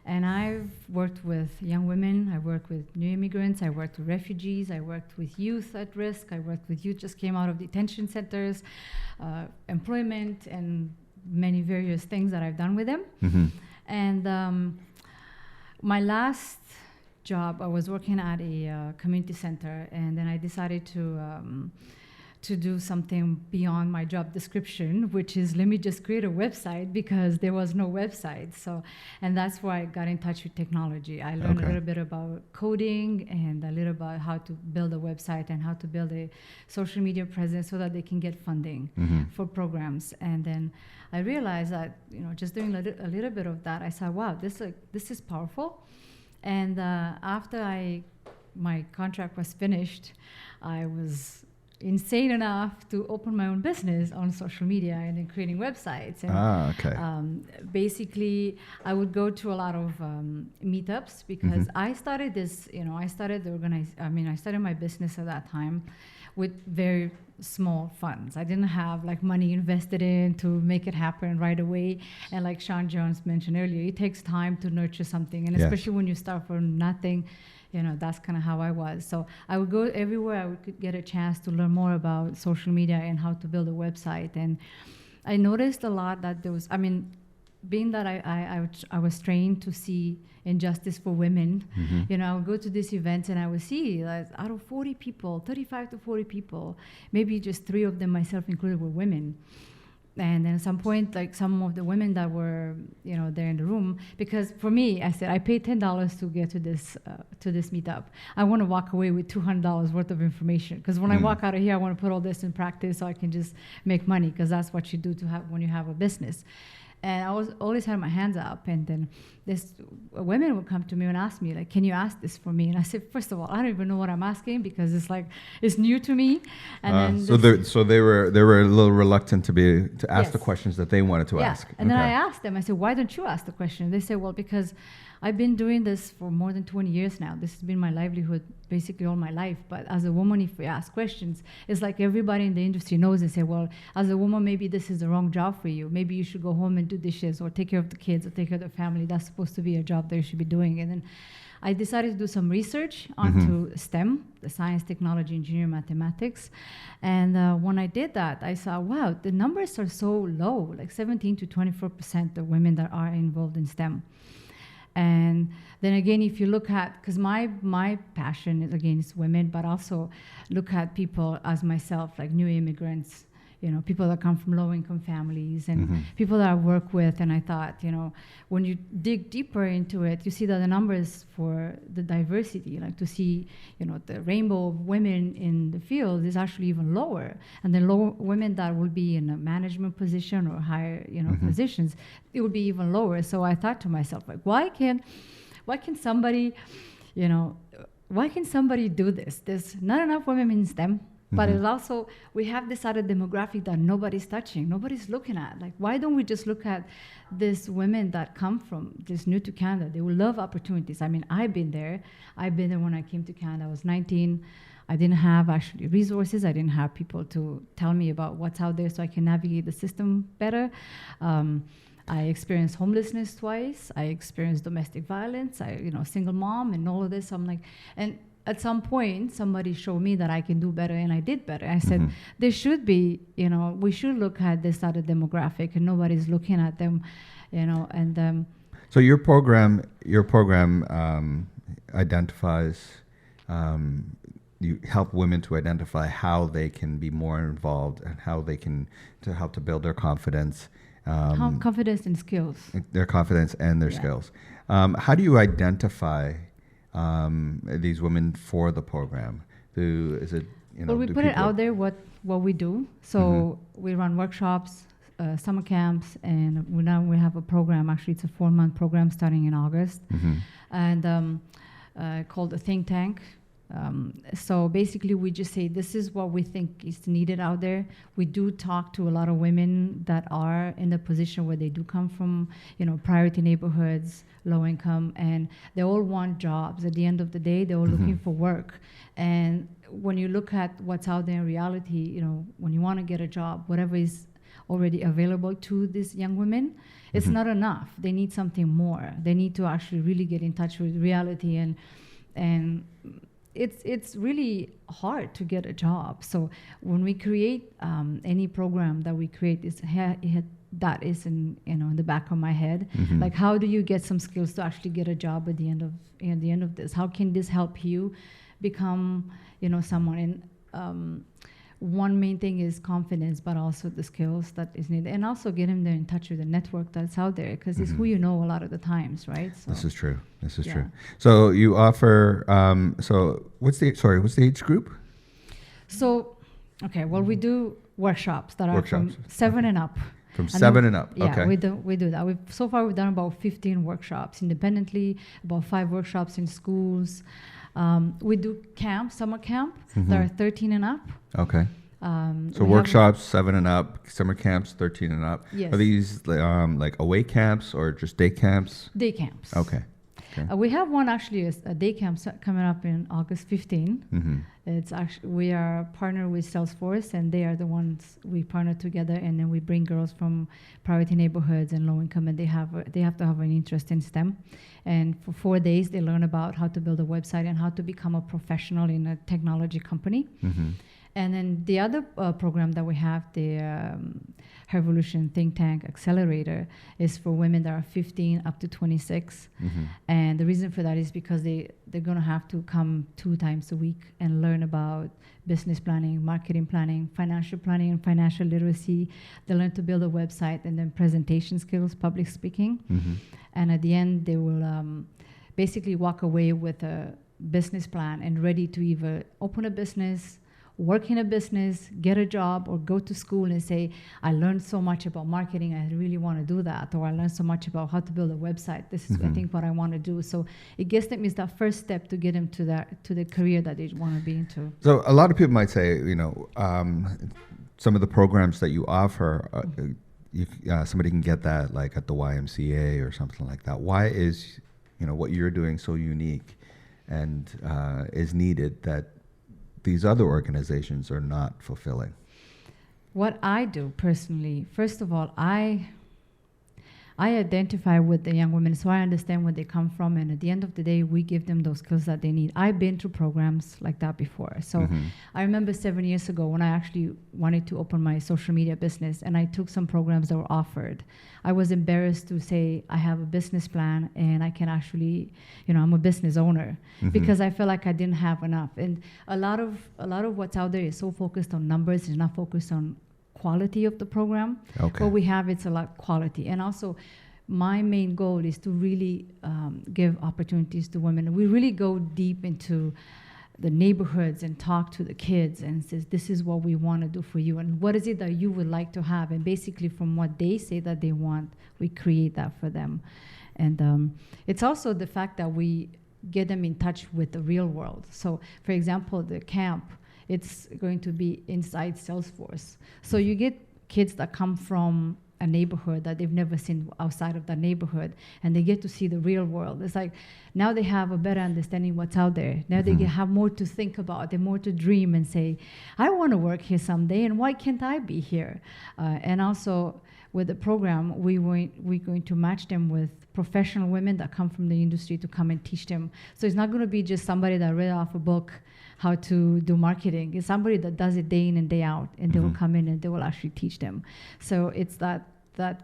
And I've worked with young women, I worked with new immigrants, I worked with refugees, I worked with youth at risk, I worked with youth just came out of detention centers, employment, and many various things that I've done with them. And my last job, I was working at a community center, and then I decided to do something beyond my job description, which is let me just create a website, because there was no website. So, and that's why I got in touch with technology. I learned a little bit about coding and a little about how to build a website and how to build a social media presence so that they can get funding for programs. And then I realized that, just doing a little bit of that, I said, wow, this is powerful. And after my contract was finished, I was insane enough to open my own business on social media and then creating websites. And basically, I would go to a lot of meetups, because I started this, I started my business at that time with very small funds. I didn't have like money invested in to make it happen right away. And like Sean Jones mentioned earlier, it takes time to nurture something. And especially when you start from nothing, that's kind of how I was. So I would go everywhere I could get a chance to learn more about social media and how to build a website. And I noticed a lot that there was, being that I was trained to see injustice for women, I would go to these events and I would see that out of 40 people, 35 to 40 people, maybe just 3 of them, myself included, were women. And then at some point, like some of the women that were, there in the room, because for me, I said, I paid $10 to get to this meetup. I want to walk away with $200 worth of information, because when I walk out of here, I want to put all this in practice so I can just make money, because that's what you do when you have a business. And I always had my hands up, and then women would come to me and ask me, like, can you ask this for me? And I said, first of all, I don't even know what I'm asking, because it's new to me. And then so they were a little reluctant to ask the questions that they wanted to ask. And then I asked them, I said, why don't you ask the question? They said, well, because I've been doing this for more than 20 years now. This has been my livelihood basically all my life. But as a woman, if we ask questions, it's like everybody in the industry knows and say, well, as a woman, maybe this is the wrong job for you. Maybe you should go home and do dishes or take care of the kids or take care of the family. That's supposed to be a job that you should be doing. And then I decided to do some research onto STEM, the science, technology, engineering, mathematics. And when I did that, I saw, wow, the numbers are so low, like 17 to 24% of women that are involved in STEM. And then again, if you look at, because my passion is, again, is women, but also look at people as myself, like new immigrants, people that come from low-income families and people that I work with. And I thought, when you dig deeper into it, you see that the numbers for the diversity, like to see, the rainbow of women in the field is actually even lower. And the women that will be in a management position or higher, positions, it would be even lower. So I thought to myself, like, why can somebody, why can somebody do this? There's not enough women in STEM. But it's also, we have this other demographic that nobody's touching, nobody's looking at. Like, why don't we just look at these women that come from this new to Canada? They will love opportunities. I mean, I've been there. I've been there when I came to Canada. I was 19. I didn't have actually resources. I didn't have people to tell me about what's out there so I can navigate the system better. I experienced homelessness twice. I experienced domestic violence. Single mom and all of this. I'm like, and at some point, somebody showed me that I can do better, and I did better. I said, there should be, we should look at this other demographic, and nobody's looking at them, and. So your program identifies, you help women to identify how they can be more involved and how they can to help to build their confidence. Confidence and skills. Their confidence and their skills. How do you identify these women for the program? Well, we put it out there what we do. So we run workshops, summer camps, and we have a program. Actually, it's a 4-month program starting in August, and called the Think Tank. So basically, we just say this is what we think is needed out there. We do talk to a lot of women that are in the position where they do come from, priority neighborhoods, low income, and they all want jobs. At the end of the day, they're all looking for work. And when you look at what's out there in reality, when you want to get a job, whatever is already available to these young women, it's not enough. They need something more. They need to actually really get in touch with reality, and it's really hard to get a job. So when we create any program that we create, that is in in the back of my head. Like, how do you get some skills to actually get a job at the end of this? How can this help you become someone? And one main thing is confidence, but also the skills that is needed, and also get them there in touch with the network that's out there, because it's who you know a lot of the times, right? So this is true. So you offer. What's the age group? So, we do workshops that are from 7 and up. From 7 and up. Yeah, okay. we do that. So far we've done about 15 workshops independently, about 5 workshops in schools. We do summer camp that are 13 and up. Okay. So workshops 7 and up, summer camps 13 and up. Yes. Are these like away camps or just day camps? Day camps. Okay. We have one actually, a day camp coming up in August 15. It's actually, we are partnered with Salesforce, and they are the ones we partner together, and then we bring girls from priority neighborhoods and low income, and they have to have an interest in STEM. And for 4 days, they learn about how to build a website and how to become a professional in a technology company. And then the other program that we have, the Revolution Think Tank Accelerator, is for women that are 15 up to 26. And the reason for that is because they're going to have to come 2 times a week and learn about business planning, marketing planning, and financial literacy. They learn to build a website, and then presentation skills, public speaking. And at the end, they will basically walk away with a business plan and ready to either open a business, work in a business, get a job, or go to school and say, I learned so much about marketing, I really want to do that. Or I learned so much about how to build a website. This is, I think, what I want to do. So it gets them, is that first step to get them to the career that they want to be into. So a lot of people might say, some of the programs that you offer, somebody can get that like at the YMCA or something like that. Why is, what you're doing so unique and is needed that these other organizations are not fulfilling? What I do personally, first of all, I identify with the young women, so I understand where they come from, and at the end of the day, we give them those skills that they need. I've been through programs like that before. So I remember 7 years ago when I actually wanted to open my social media business, and I took some programs that were offered. I was embarrassed to say I have a business plan and I can actually, I'm a business owner, because I felt like I didn't have enough. And a lot of what's out there is so focused on numbers, it's not focused on quality of the program. Okay. What we have, it's a lot quality. And also, my main goal is to really give opportunities to women. We really go deep into the neighborhoods and talk to the kids and says, this is what we want to do for you, and what is it that you would like to have, and basically from what they say that they want, we create that for them. And it's also the fact that we get them in touch with the real world. So for example, the camp, it's going to be inside Salesforce. So you get kids that come from a neighborhood that they've never seen outside of that neighborhood, and they get to see the real world. It's like now they have a better understanding what's out there. Now they have more to think about, they more to dream and say, I want to work here someday, and why can't I be here? And also with the program, we're going to match them with professional women that come from the industry to come and teach them. So it's not going to be just somebody that read off a book how to do marketing. It's somebody that does it day in and day out, and they will come in and they will actually teach them. So it's that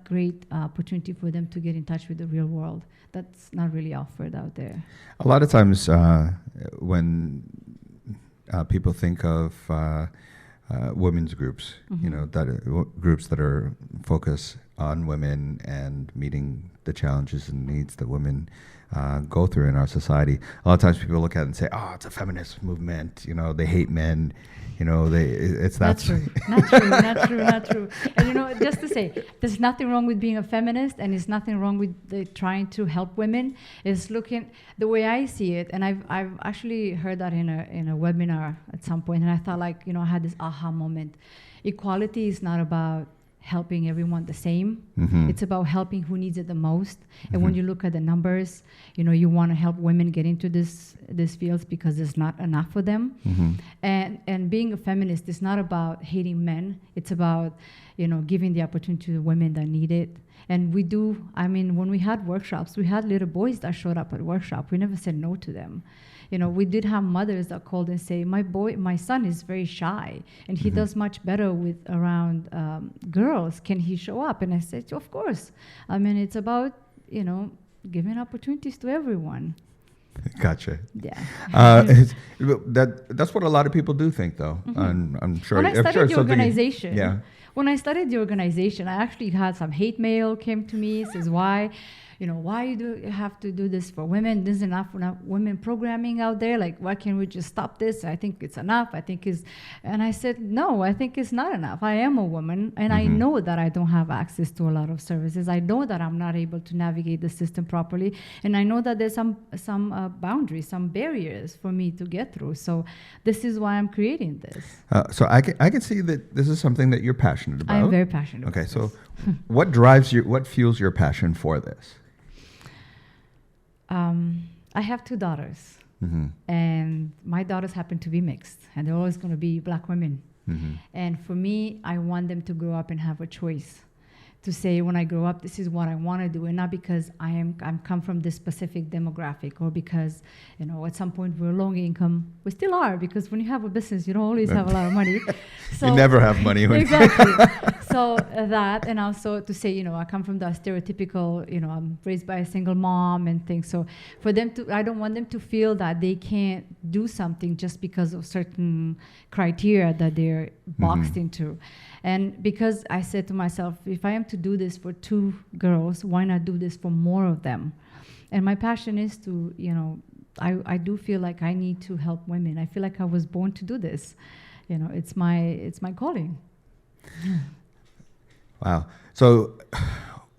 great opportunity for them to get in touch with the real world that's not really offered out there. A lot of times when people think of women's groups, you know, groups that are focused on women and meeting the challenges and needs that women go through in our society. A lot of times people look at it and say, oh, it's a feminist movement, you know, they hate men, you know, it's not true. Not true. And you know, just to say, there's nothing wrong with being a feminist, and there's nothing wrong with trying to help women. It's looking the way I see it, and I've actually heard that in a webinar at some point, and I thought, like, you know, I had this aha moment. Equality is not about helping everyone the same. It's about helping who needs it the most. And when you look at the numbers, you know, you want to help women get into this fields because there's not enough for them. And being a feminist is not about hating men. It's about, you know, giving the opportunity to the women that need it. And we do, I mean, when we had workshops, we had little boys that showed up at workshop. We never said no to them. You know, we did have mothers that called and say, my son is very shy, and he does much better with around girls. Can he show up? And I said, of course. I mean, it's about, you know, giving opportunities to everyone. Gotcha. Yeah. That's what a lot of people do think, though. I'm sure. When I started the organization, yeah. When I started the organization, I actually had some hate mail came to me, says, why do you have to do this for women? There's enough women programming out there. Like, why can't we just stop this? I think it's enough. And I said, no, I think it's not enough. I am a woman, and I know that I don't have access to a lot of services. I know that I'm not able to navigate the system properly, and I know that there's some boundaries, some barriers for me to get through. So this is why I'm creating this. So I can see that this is something that you're passionate about. I'm very passionate about this. Okay, so what fuels your passion for this? I have 2 daughters, and my daughters happen to be mixed, and they're always going to be black women. And for me, I want them to grow up and have a choice to say, when I grow up, this is what I want to do, and not because I'm come from this specific demographic, or because, you know, at some point we're low income. We still are, because when you have a business, you don't always have a lot of money. So you never have money. Exactly. So that, and also to say, you know, I come from the stereotypical, you know, I'm raised by a single mom and things. So for them to, I don't want them to feel that they can't do something just because of certain criteria that they're boxed into. And because I said to myself, if I am to do this for 2 girls, why not do this for more of them? And my passion is to, you know, I do feel like I need to help women. I feel like I was born to do this. You know, it's my calling. Wow. So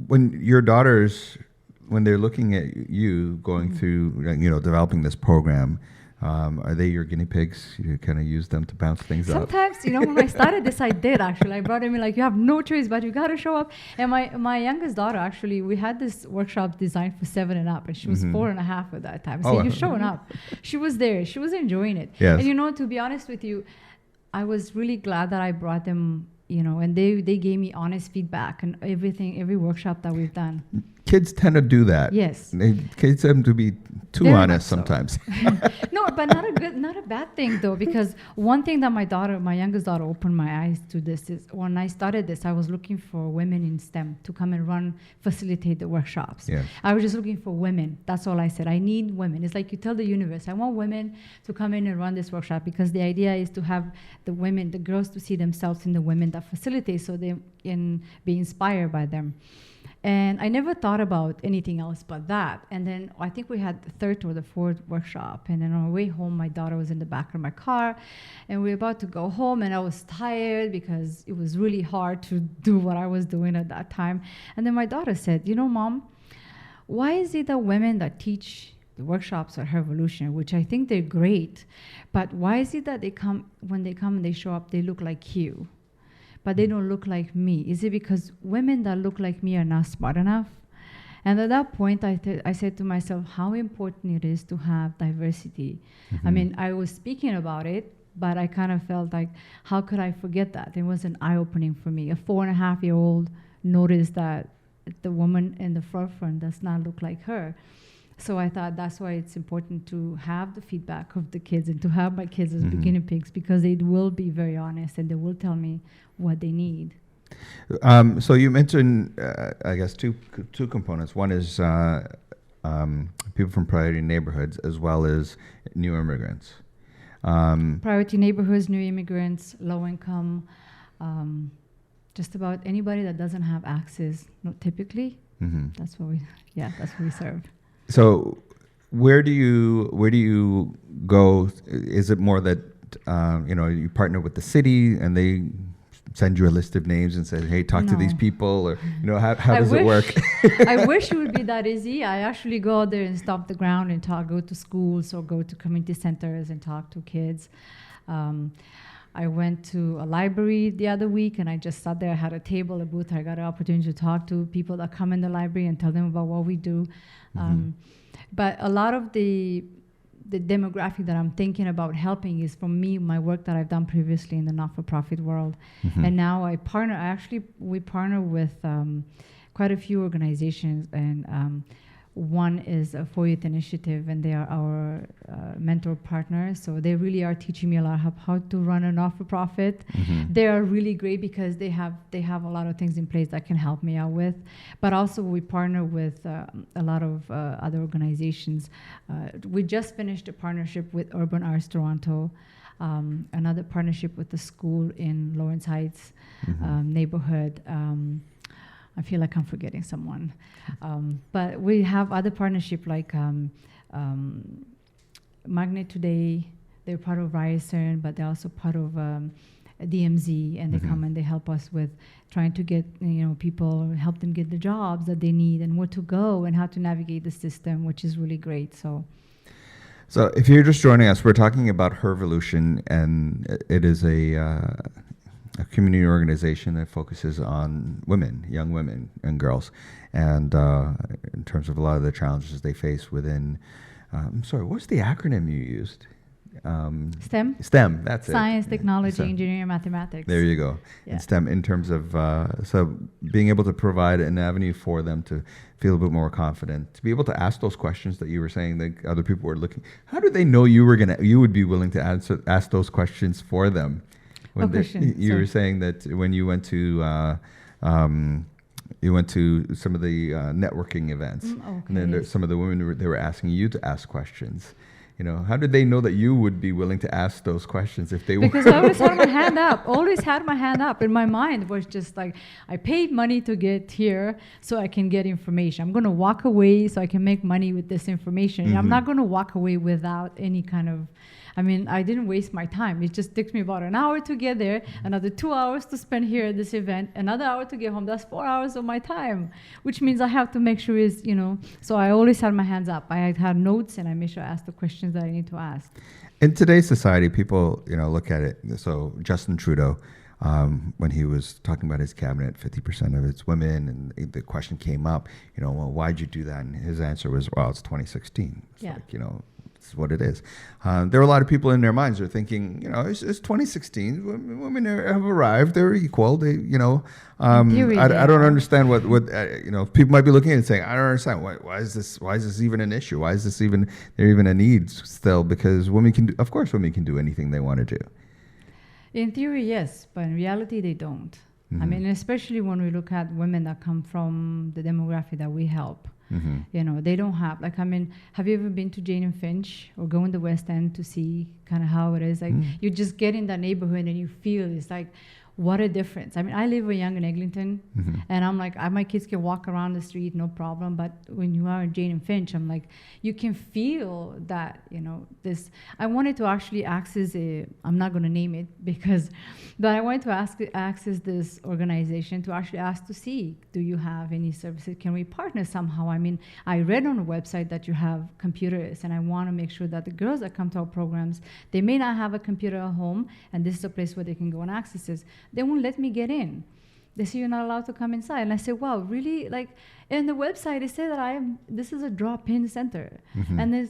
when your daughters, when they're looking at you going through, you know, developing this program, are they your guinea pigs? You kind of use them to bounce things up? Sometimes, you know, when I started this, I did actually. I brought them in like, you have no choice, but you got to show up. And my youngest daughter, actually, we had this workshop designed for 7 and up, and she was 4.5 at that time. So you're showing up. She was there. She was enjoying it. Yes. And, you know, to be honest with you, I was really glad that I brought them, you know, and they gave me honest feedback and everything, every workshop that we've done. kids tend to do that. Yes. Kids tend to be too Very honest much so. sometimes. No, but not a bad thing though, because one thing that my youngest daughter opened my eyes to this is when I started this, I was looking for women in STEM to come and facilitate the workshops. Yes. I was just looking for women. That's all I said. I need women. It's like you tell the universe, I want women to come in and run this workshop, because the idea is to have the women, the girls, to see themselves in the women that facilitate, so they can be inspired by them. And I never thought about anything else but that. And then I think we had the third or the fourth workshop. And then on our way home, my daughter was in the back of my car. And we were about to go home. And I was tired because it was really hard to do what I was doing at that time. And then my daughter said, you know, Mom, why is it that women that teach the workshops at Revolution, which I think they're great, but why is it that when they come and they show up, they look like you, but they don't look like me? Is it because women that look like me are not smart enough? And at that point, I said to myself, how important it is to have diversity. Mm-hmm. I mean, I was speaking about it, but I kind of felt like, how could I forget that? It was an eye-opening for me. A 4.5-year-old noticed that the woman in the forefront does not look like her. So I thought that's why it's important to have the feedback of the kids and to have my kids as guinea pigs, because they will be very honest and they will tell me what they need. So you mentioned, I guess, two components. One is people from priority neighborhoods as well as new immigrants. Priority neighborhoods, new immigrants, low income, just about anybody that doesn't have access. Not typically. Mm-hmm. That's what we serve. So where do you go? Is it more that you partner with the city and they send you a list of names and say, hey, talk to these people, or how does it work? I wish it would be that easy. I actually go out there and stomp the ground and go to schools or go to community centers and talk to kids. I went to a library the other week and I just sat there. I had a table, a booth. I got an opportunity to talk to people that come in the library and tell them about what we do. But a lot of the demographic that I'm thinking about helping is from me, my work that I've done previously in the not-for-profit world. Mm-hmm. And now we partner with quite a few organizations, and one is a For Youth Initiative, and they are our mentor partners. So they really are teaching me a lot of how to run a not-for-profit. Mm-hmm. They are really great because they have a lot of things in place that can help me out with. But also we partner with a lot of other organizations. We just finished a partnership with Urban Arts Toronto, another partnership with the school in Lawrence Heights neighborhood. I feel like I'm forgetting someone. But we have other partnership like Magnet Today. They're part of Ryerson, but they're also part of DMZ, and they come and they help us with trying to get people, help them get the jobs that they need and where to go and how to navigate the system, which is really great. So if you're just joining us, we're talking about Hervolution, and it is a community organization that focuses on women, young women and girls, and in terms of a lot of the challenges they face within, what's the acronym you used? STEM? STEM, that's Science, it. Technology, STEM. Engineering, Mathematics. There you go. Yeah. In STEM, in terms of, so being able to provide an avenue for them to feel a bit more confident, to be able to ask those questions that you were saying that other people were looking. How did they know you would be willing to ask those questions for them? When you were saying that when you went to some of the networking events, and then some of the women they were asking you to ask questions. How did they know that you would be willing to ask those questions if they were? Because I always had my hand up. Always had my hand up. In my mind was just like, I paid money to get here so I can get information. I'm going to walk away so I can make money with this information. Mm-hmm. I'm not going to walk away without any kind of. I didn't waste my time. It just took me about an hour to get there, another 2 hours to spend here at this event, another hour to get home. That's 4 hours of my time, which means I have to make sure so I always had my hands up. I had notes and I made sure I asked the questions that I need to ask. In today's society, people, look at it. So Justin Trudeau, when he was talking about his cabinet, 50% of it's women, and the question came up, well, why'd you do that? And his answer was, well, it's 2016. It's It's what it is. There are a lot of people in their minds are thinking, it's 2016. Women have arrived. They're equal. They, I don't understand what people might be looking at it and saying, I don't understand why is this even an issue? Why is this even a need still? Because women can do anything they want to do. In theory, yes, but in reality, they don't. I mean, especially when we look at women that come from the demographic that we help. They don't have, have you ever been to Jane and Finch or go in the West End to see kind of how it is? You just get in that neighborhood and you feel it's like, what a difference. I mean, I live in Yonge and Eglinton, and I'm like, my kids can walk around the street, no problem. But when you are in Jane and Finch, I'm like, you can feel that, this. I wanted to actually access I'm not going to name it but I wanted to access this organization to actually ask to see, do you have any services? Can we partner somehow? I mean, I read on the website that you have computers, and I want to make sure that the girls that come to our programs, they may not have a computer at home, and this is a place where they can go and access this. They won't let me get in. They say you're not allowed to come inside. And I said, wow, really? In the website, it said that this is a drop-in center. And there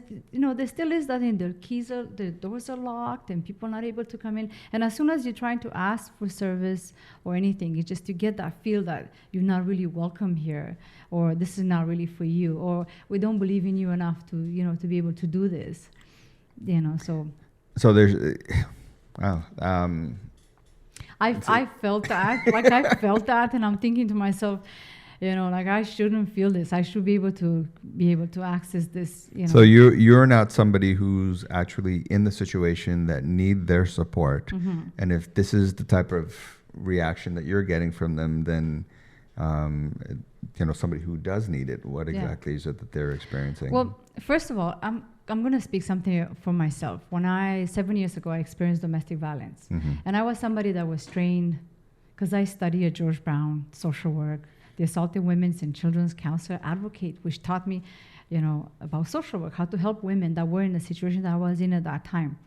still is that the doors are locked and people are not able to come in. And as soon as you're trying to ask for service or anything, it's just to get that feel that you're not really welcome here, or this is not really for you, or we don't believe in you enough to, to be able to do this, so. So there's, wow. I felt that, and I'm thinking to myself, I shouldn't feel this. I should be able to access this. So you're not somebody who's actually in the situation that need their support, and if this is the type of reaction that you're getting from them, then somebody who does need it, what exactly is it that they're experiencing? Well, first of all, I'm going to speak something for myself. 7 years ago, I experienced domestic violence. And I was somebody that was trained, because I studied at George Brown, social work, the Assaulted Women's and Children's Counselor Advocate, which taught me, about social work, how to help women that were in the situation that I was in at that time.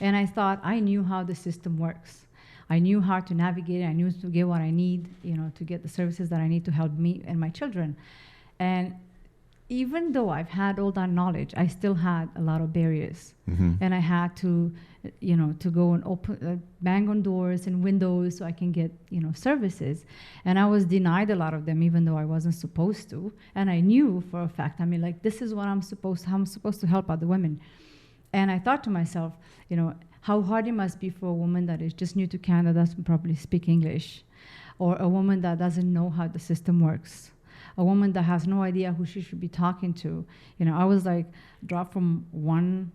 And I thought I knew how the system works. I knew how to navigate it. I knew to get what I need, to get the services that I need to help me and my children. And even though I've had all that knowledge, I still had a lot of barriers. And I had to, to go and bang on doors and windows so I can get, services. And I was denied a lot of them, even though I wasn't supposed to. And I knew for a fact, this is what I'm supposed to help other women. And I thought to myself, how hard it must be for a woman that is just new to Canada, doesn't properly speak English, or a woman that doesn't know how the system works, a woman that has no idea who she should be talking to. I was dropped from one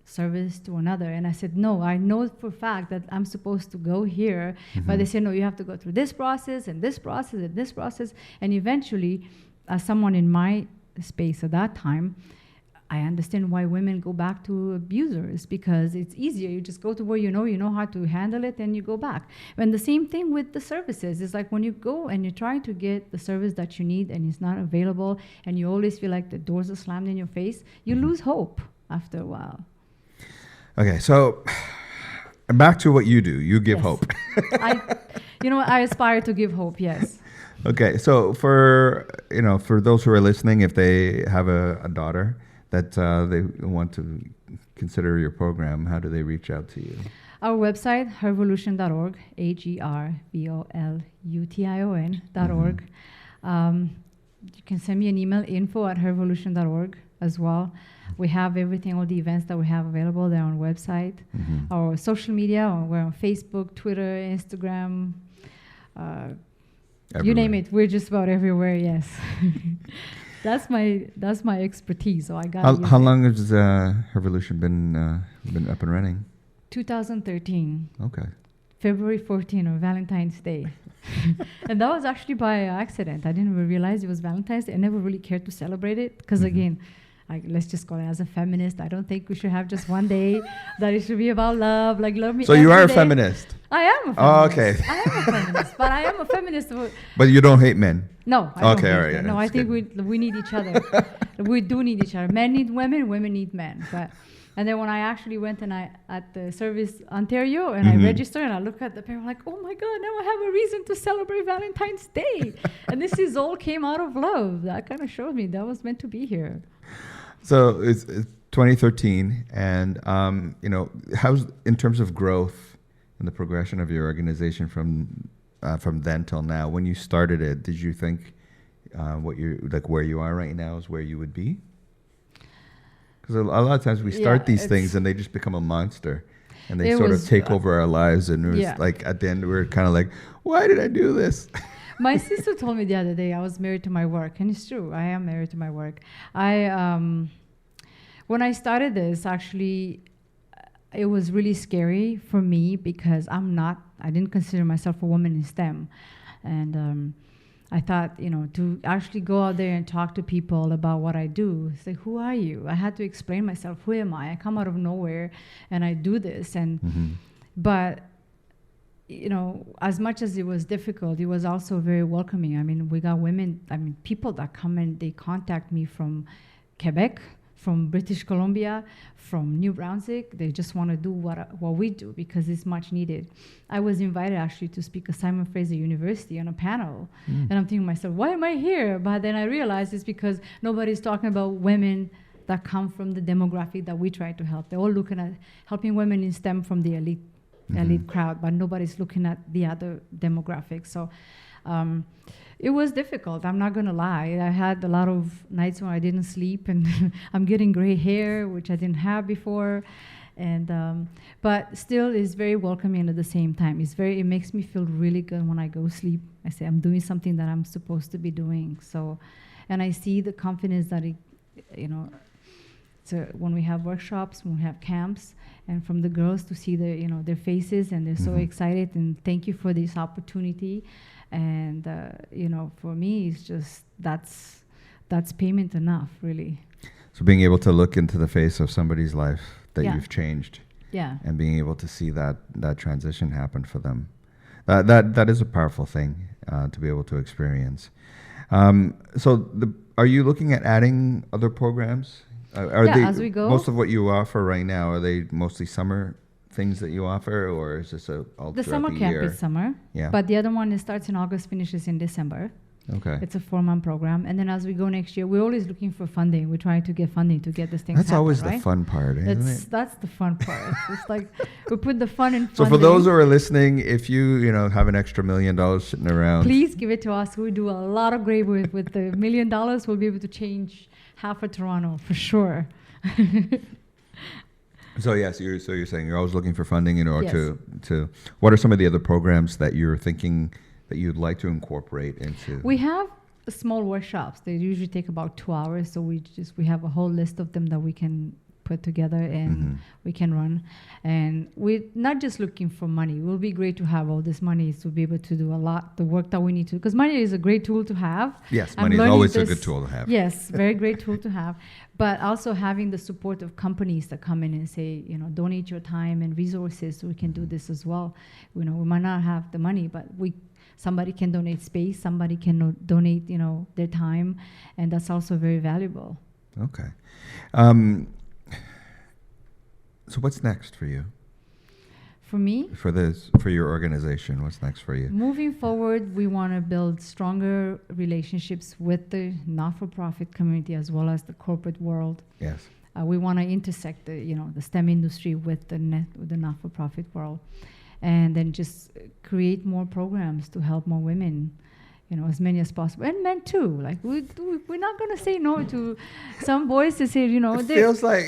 service to another, and I said, no, I know for a fact that I'm supposed to go here, but they said, no, you have to go through this process and this process and this process. And eventually, as someone in my space at that time, I understand why women go back to abusers, because it's easier. You just go to where you know how to handle it, and you go back. And the same thing with the services. It's like when you go and you're trying to get the service that you need and it's not available, and you always feel like the doors are slammed in your face, you lose hope after a while. Okay, so back to what you do. You give hope. I aspire to give hope, yes. Okay, so for those who are listening, if they have a daughter that they want to consider your program, how do they reach out to you? Our website, hervolution.org, hervolution.org. You can send me an email, info@hervolution.org as well. We have everything, all the events that we have available there on the website. Our social media, we're on Facebook, Twitter, Instagram, you name it. We're just about everywhere, yes. That's my expertise. So I got. How long has Hervolution been up and running? 2013. Okay. February 14 or Valentine's Day, and that was actually by accident. I didn't even realize it was Valentine's Day. I never really cared to celebrate it because again, let's just call it, as a feminist, I don't think we should have just one day that it should be about love. Love me. So you are a feminist. I am a feminist. Oh, okay. I am a feminist, but I am a feminist. But you don't hate men. No. I don't hate all right. men. No, I think we need each other. We do need each other. Men need women. Women need men. And then when I actually went and at the Service Ontario and I registered and I look at the paper, I'm like, oh my God, now I have a reason to celebrate Valentine's Day. And this all came out of love. That kind of showed me that was meant to be here. So 2013, and how's in terms of growth and the progression of your organization from then till now? When you started it, did you think where you are right now is where you would be? Because a lot of times we start these things and they just become a monster, and they sort of take over our lives. And it was like at the end we're kind of like, why did I do this? My sister told me the other day I was married to my work, and it's true. I am married to my work. When I started this, actually, it was really scary for me because I didn't consider myself a woman in STEM. And I thought, to actually go out there and talk to people about what I do, say, who are you? I had to explain myself. Who am I? I come out of nowhere and I do this. And but as much as it was difficult, it was also very welcoming. I mean, we got people that come and they contact me from Quebec, from British Columbia, from New Brunswick. They just want to do what we do because it's much needed. I was invited actually to speak at Simon Fraser University on a panel. And I'm thinking to myself, why am I here? But then I realized it's because nobody's talking about women that come from the demographic that we try to help. They're all looking at helping women in STEM from the elite crowd, but nobody's looking at the other demographics. So it was difficult. I'm not going to lie. I had a lot of nights when I didn't sleep, and I'm getting gray hair, which I didn't have before. And but still, it's very welcoming at the same time. It makes me feel really good when I go sleep. I say I'm doing something that I'm supposed to be doing. So, and I see the confidence that so when we have workshops, when we have camps, and from the girls to see their faces, and they're so excited, and thank you for this opportunity. And for me, it's just that's payment enough, really. So being able to look into the face of somebody's life that you've changed, and being able to see that transition happen for them, that is a powerful thing to be able to experience. Are you looking at adding other programs? As we go. Most of what you offer right now, are they mostly summer things that you offer, or is this all the throughout summer the camp year? is summer, but the other one starts in August, finishes in December. Okay. It's a 4-month program, and then as we go next year, we're always looking for funding. We're trying to get funding to get this thing. That's happen, always right? the fun part, isn't it? That's the fun part. It's like we put the fun in funding. So for those who are listening, if you have an extra $1 million sitting around, please give it to us. We do a lot of great with the $1 million. We'll be able to change half of Toronto for sure. So you're saying you're always looking for funding in order to. What are some of the other programs that you're thinking that you'd like to incorporate into? We have small workshops. They usually take about 2 hours. So we have a whole list of them that we can put together and we can run. And we're not just looking for money. It will be great to have all this money to be able to do a lot the work that we need to, because money is a great tool to have. Yes, money is always a good tool to have. Yes, very great tool to have. But also having the support of companies that come in and say, donate your time and resources so we can do this as well. We might not have the money, but somebody can donate space, somebody can donate, their time, and that's also very valuable. Okay. So what's next for you? For me? For your organization, what's next for you? Moving forward, we want to build stronger relationships with the not-for-profit community as well as the corporate world. Yes. We want to intersect the STEM industry with the not-for-profit world, and then just create more programs to help more women, as many as possible, and men too. Like we're not going to say no to some boys to say, It feels like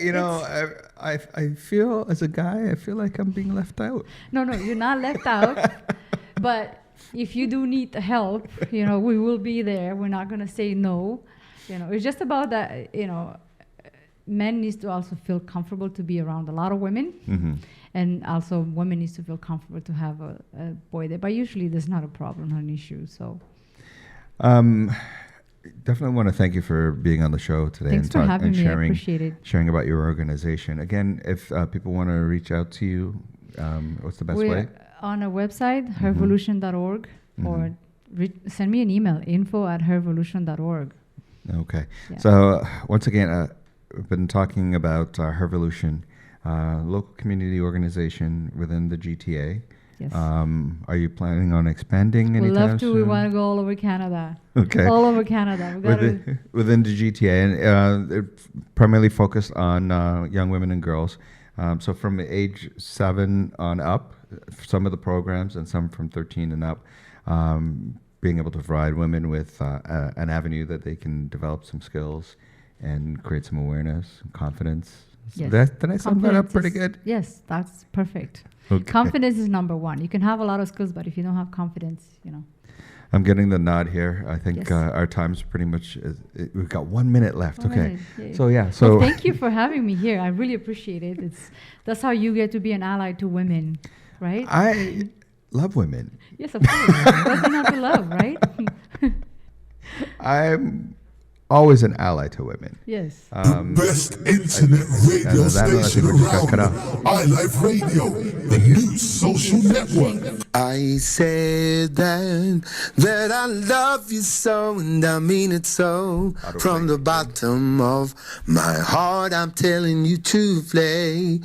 I feel as a guy, I feel like I'm being left out. No, you're not left out. But if you do need the help, we will be there. We're not going to say no. It's just about that. Men needs to also feel comfortable to be around a lot of women, and also women needs to feel comfortable to have a boy there. But usually there's not a problem, not an issue. So. Definitely want to thank you for being on the show today. Thanks for having me. I appreciate it. Sharing about your organization. Again, if people want to reach out to you, what's the best way? We're on our website, hervolution.org, or send me an email, info@hervolution.org. Okay. Yeah. So once again, we've been talking about Hervolution, local community organization within the GTA. Yes. Are you planning on expanding We'd anytime love to. soon? We want to go all over Canada. Okay. All over Canada. We got to. Within the GTA, and they're primarily focused on young women and girls. So from age 7 on up, some of the programs, and some from 13 and up, being able to provide women with an avenue that they can develop some skills and create some awareness and confidence. Yes. Did I sum that up pretty good? Yes, that's perfect. Okay. Confidence is number one. You can have a lot of skills, but if you don't have confidence, I'm getting the nod here. I think Yes. our time's pretty much, we've got 1 minute left. All Okay. right, yay. So yeah, Well, thank you for having me here. I really appreciate it. That's how you get to be an ally to women, right? I love women. Yes, of course. Doesn't have to love, right? I'm always an ally to women. Yes. Best internet radio I think station we just got cut around. off. iLife Radio, the new social network. I said that I love you so, and I mean it so. From the bottom of my heart, I'm telling you to play.